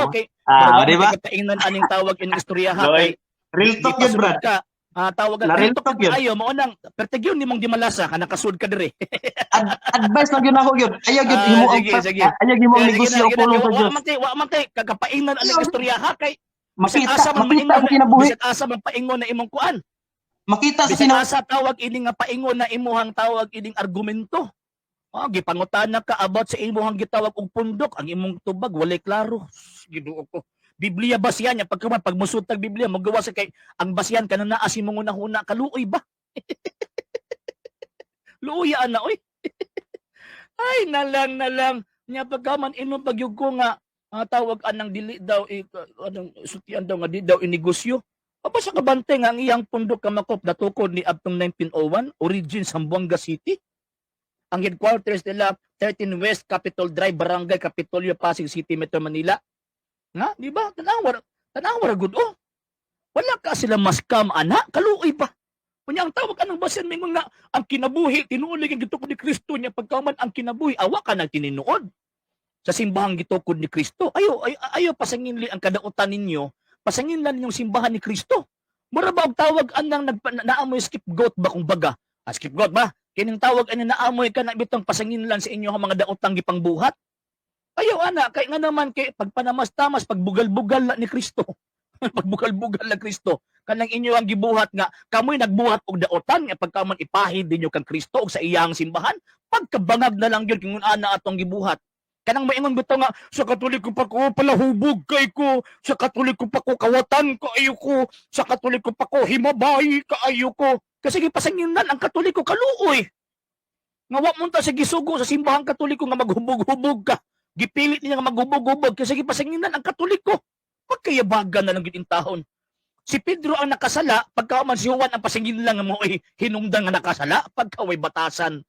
Speaker 1: kay
Speaker 2: di ba?
Speaker 1: Kaingnan aning tawag ining istorya ha kay
Speaker 2: real talk yun Brad.
Speaker 1: Tawagan
Speaker 2: real talk yun.
Speaker 1: Ayo mo nang pertegyon nimong di malasa ka nakasud ka dire.
Speaker 2: Advice lang yun ako yun. Ayaw yun himo ang negosyo pulong sa Dios.
Speaker 1: Wa man kay kagapaingnan aning istorya ha kay
Speaker 2: makita sa kinabuhi.
Speaker 1: Bisag asa man paingon na imong kuan.
Speaker 2: Makita sa
Speaker 1: Bisag asa tawag ini nga paingon na imuhang tawag ining argumento. Gipangutana ka about sa imuhang gitawag og pundok, ang imong tubag walay klaro. Ginoo ko. Biblia basyan niya pag musud tag Biblia magawa sa kay ang basyan kana naa si mong una kaluoy ba? Luya na oy. Ay nalang nya pagkaman ino pagyug ko nga tawag anang dili daw anong sutian daw nga di daw inegosyo. Apa sa kabante nga ang iyang pundok kamakop natukod ni Abtong 1901, origin Zamboanga City. Ang headquarters nila 13 West Capitol Drive, Barangay Capitolio, Pasig City, Metro Manila. Nga, di ba? Tanawar good oh. Wala ka sila maskam ana, kaluoy pa. Kunya ang tawag anong basin may mga ang kinabuhi tinuoy ang gitukod ni Kristo niya pagkaman ang kinabuhi awa ka nang tininuod sa simbahang gitukod ni Kristo. Ayo pasanginli ang kadautan ninyo, pasanginlan ninyong simbahan ni Kristo. Mura ba og tawag anang naamoy scapegoat ba kung baga? Scapegoat ba? Kining tawag ani naamoy ka na bitong pasanginlan sa inyo ang mga daotang gipangbuhat. Ayo ana kay nga naman kay pagpanamas-tamas pagbugal-bugal na ni Kristo. Pagbugal-bugal na Kristo kanang inyo ang gibuhat nga kamoy nagbuhat og daotan nga pagkaman ipahid ninyo kang Kristo og sa iyang simbahan pagkabangag na lang gyud kung ana atong gibuhat. Kanang maingon bitaw nga sa Katoliko pa ko palahubog kay ko, sa Katoliko pa ko kawatan kaayo ko, sa Katoliko pa ko himabay kaayo ko. Kasi gipasanginan ang Katoliko kaluoy. Nga wa mo ta sa gisugo sa simbahang Katoliko nga maghubog-hubog ka. Gipilit niya nga maghubog-hubog kasi gipasanginan ang Katoliko. Pagkayabagan na lang gid intahon. Si Pedro ang nakasala pagka man si Juan ang pasangin lang nga mo hinungdan nga nakasala pagka way batasan.